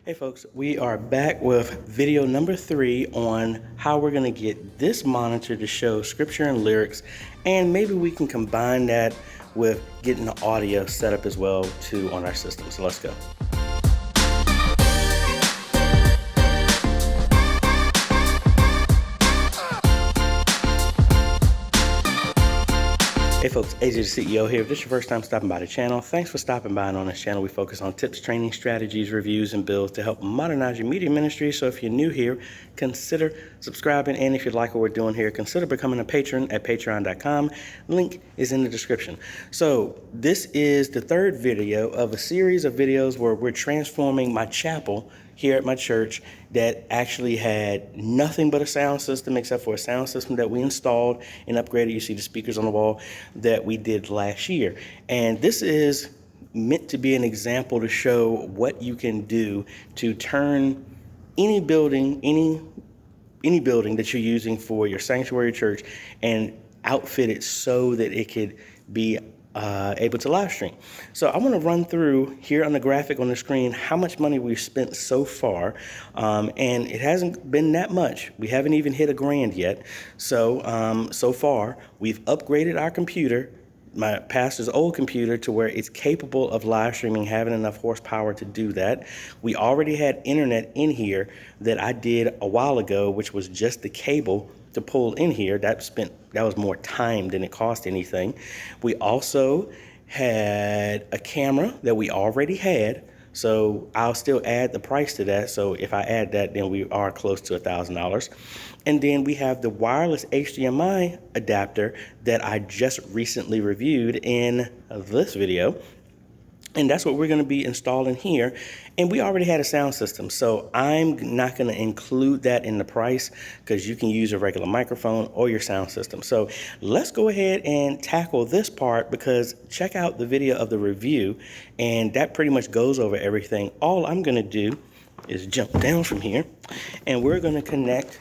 Hey folks, we are back with video number 3 on how we're going to get this monitor to show scripture and lyrics, and maybe we can combine that with getting the audio set up as well too on our system. So let's go. Hey folks, AJaytheCEO here. If this is your first time stopping by the channel, thanks for stopping by. And on this channel, we focus on tips, training, strategies, reviews, and builds to help modernize your media ministry. So if you're new here, consider subscribing. And if you like what we're doing here, consider becoming a patron at patreon.com. Link is in the description. So this is the third video of a series of videos where we're transforming my chapel here at my church that actually had nothing but a sound system except for a sound system that we installed and upgraded. You see the speakers on the wall that we did last year. And this is meant to be an example to show what you can do to turn any building, any building that you're using for your sanctuary church and outfit it so that it could be able to live stream. So I want to run through here on the graphic on the screen how much money we've spent so far, and it hasn't been that much. We haven't even hit $1,000 yet. So so far we've upgraded our computer, my pastor's old computer, to where it's capable of live streaming, having enough horsepower to do that. We already had internet in here that I did a while ago, which was just the cable to pull in here. That was more time than it cost anything. We also had a camera that we already had, so I'll still add the price to that. So if I add that, then we are close to $1,000. And then we have the wireless HDMI adapter that I just recently reviewed in this video. And that's what we're going to be installing here. And we already had a sound system, so I'm not going to include that in the price because you can use a regular microphone or your sound system. So let's go ahead and tackle this part, because check out the video of the review, and that pretty much goes over everything. All I'm going to do is jump down from here, and we're going to connect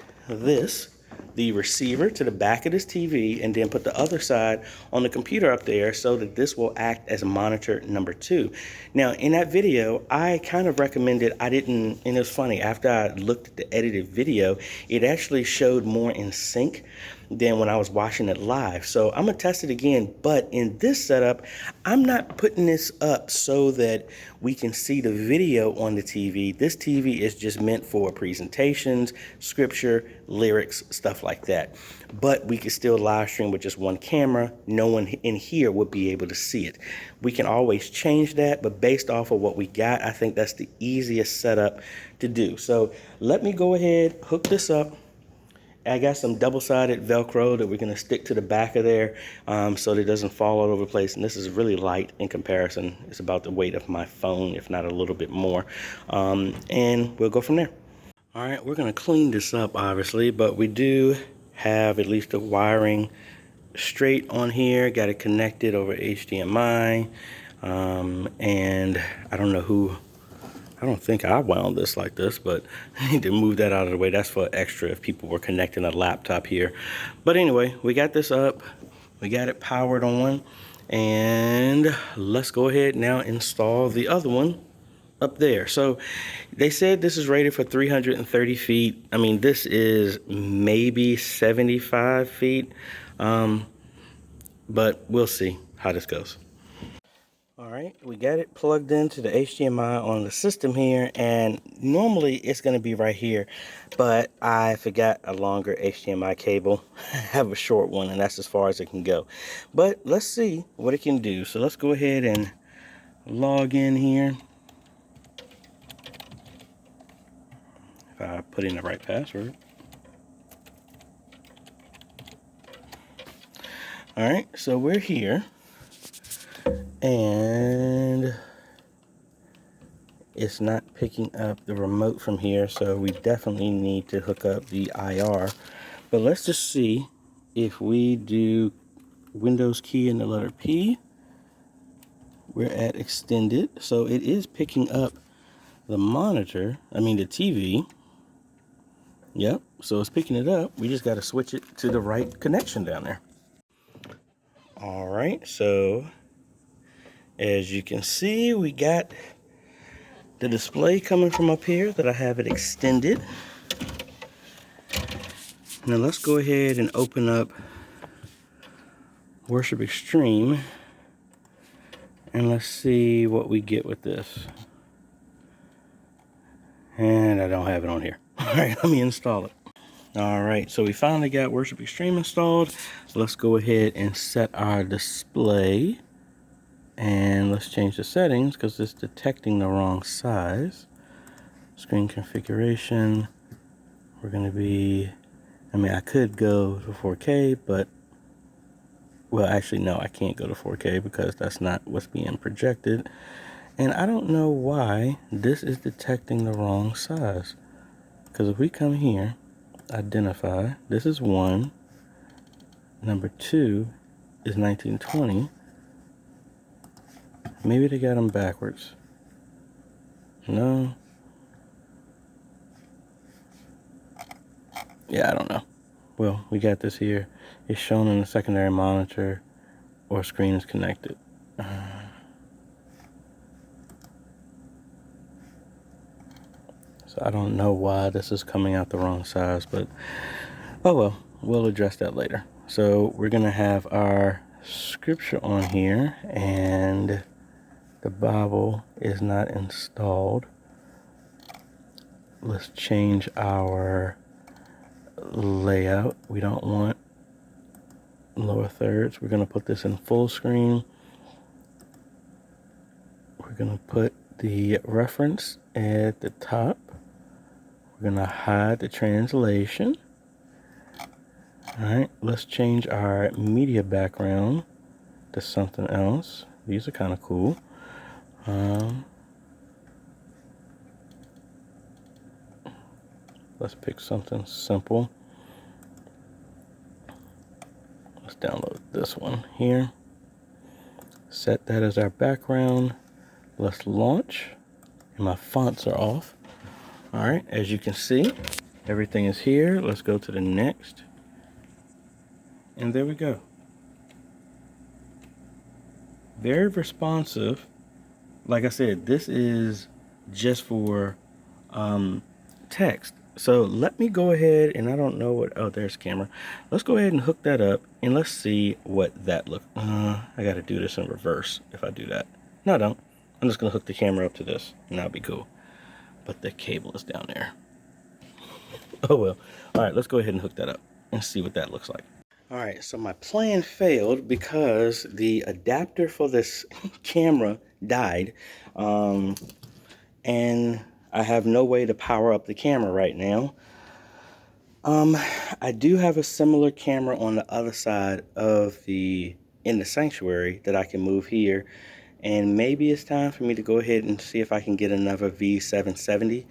the receiver to the back of this TV, and then put the other side on the computer up there so that this will act as monitor number 2. Now, in that video, I kind of recommended, and it was funny, after I looked at the edited video, it actually showed more in sync than when I was watching it live. So I'm gonna test it again, but in this setup, I'm not putting this up so that we can see the video on the TV. This TV is just meant for presentations, scripture, lyrics, stuff like that. But we could still live stream with just one camera. No one in here would be able to see it. We can always change that, but based off of what we got, I think that's the easiest setup to do. So let me go ahead, hook this up. I got some double-sided Velcro that we're going to stick to the back of there so that it doesn't fall all over the place. And this is really light in comparison. It's about the weight of my phone, if not a little bit more. And we'll go from there. All right, we're going to clean this up, obviously, but we do have at least the wiring straight on here. Got it connected over HDMI. And I don't think I wound this like this, but I need to move that out of the way. That's for extra if people were connecting a laptop here. But anyway, we got this up. We got it powered on. And let's go ahead now install the other one up there. So they said this is rated for 330 feet. I mean, this is maybe 75 feet. But we'll see how this goes. All right, we got it plugged into the HDMI on the system here, and normally it's going to be right here, but I forgot a longer HDMI cable. I have a short one, and that's as far as it can go. But let's see what it can do. So let's go ahead and log in here. If I put in the right password. All right, so we're here. And it's not picking up the remote from here, so we definitely need to hook up the IR. But let's just see if we do Windows key and the letter P. We're at extended, so it is picking up the monitor, the TV. Yep, so it's picking it up. We just got to switch it to the right connection down there. All right, so as you can see, we got the display coming from up here that I have it extended. Now let's go ahead and open up Worship Extreme and let's see what we get with this. And I don't have it on here. All right, let me install it. All right, so we finally got Worship Extreme installed. Let's go ahead and set our display. And let's change the settings because it's detecting the wrong size. Screen configuration. We're going to be, I mean, I could go to 4K, but, well, actually, no, I can't go to 4K because that's not what's being projected. And I don't know why this is detecting the wrong size. Because if we come here, identify, this is 1, number 2 is 1920. Maybe they got them backwards. No. Yeah, I don't know. Well, we got this here. It's shown in the secondary monitor or screen is connected. So I don't know why this is coming out the wrong size, but oh well, we'll address that later. So we're going to have our scripture on here, and the Bible is not installed. Let's change our layout. We don't want lower thirds. We're going to put this in full screen. We're going to put the reference at the top. We're going to hide the translation. All right, let's change our media background to something else. These are kind of cool. Let's pick something simple. Let's download this one here. Set that as our background. Let's launch. And my fonts are off. All right, as you can see, everything is here. Let's go to the next. And there we go. Very responsive. Like I said, this is just for text. So let me go ahead, and I don't know what, oh, there's camera. Let's go ahead and hook that up, and let's see what that looks. I got to do this in reverse if I do that. No, I don't. I'm just going to hook the camera up to this, and that'll be cool. But the cable is down there. Oh, well. All right, let's go ahead and hook that up and see what that looks like. All right, so my plan failed because the adapter for this camera died. And I have no way to power up the camera right now. I do have a similar camera on the other side of in the sanctuary that I can move here. And maybe it's time for me to go ahead and see if I can get another V770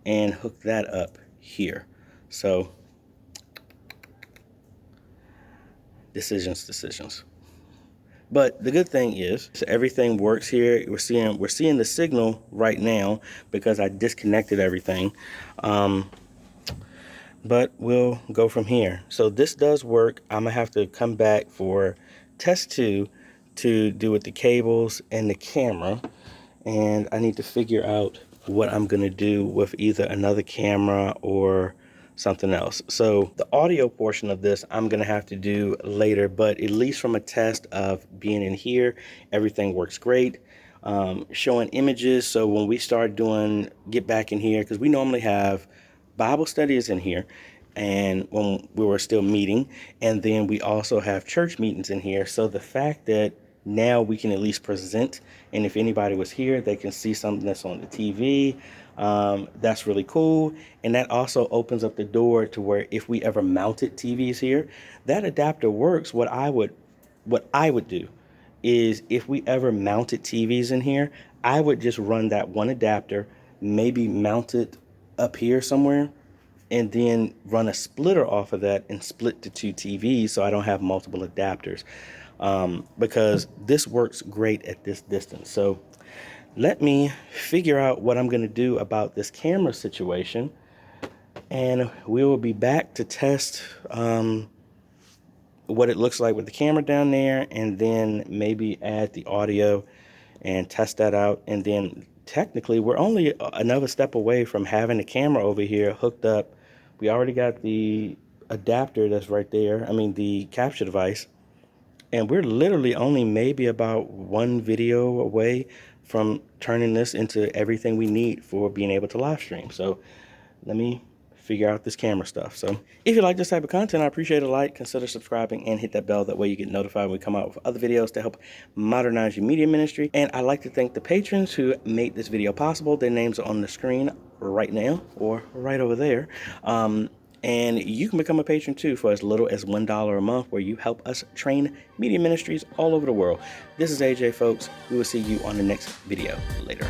and hook that up here. So, decisions. But the good thing is, everything works here. We're seeing the signal right now because I disconnected everything. But we'll go from here. So this does work. I'm gonna have to come back for test 2 to do with the cables and the camera. And I need to figure out what I'm gonna do with either another camera or something else. So the audio portion of this I'm gonna have to do later, but at least from a test of being in here, everything works great. Showing images, so when we start get back in here, because we normally have Bible studies in here, and when we were still meeting, and then we also have church meetings in here. So the fact that now we can at least present, and if anybody was here, they can see something that's on the TV. That's really cool. And that also opens up the door to where if we ever mounted TVs here, that adapter works. What I would do is if we ever mounted TVs in here, I would just run that one adapter, maybe mount it up here somewhere, and then run a splitter off of that and split to 2 TVs so I don't have multiple adapters. Because this works great at this distance. So let me figure out what I'm going to do about this camera situation, and we will be back to test what it looks like with the camera down there, and then maybe add the audio and test that out, and then technically we're only another step away from having the camera over here hooked up. We already got the adapter that's right there, the capture device, and we're literally only maybe about one video away from turning this into everything we need for being able to live stream. So let me figure out this camera stuff. So if you like this type of content, I appreciate a like, consider subscribing, and hit that bell. That way you get notified when we come out with other videos to help modernize your media ministry. And I'd like to thank the patrons who made this video possible. Their names are on the screen right now or right over there. And you can become a patron too for as little as $1 a month, where you help us train media ministries all over the world. This is AJ, folks. We will see you on the next video. Later.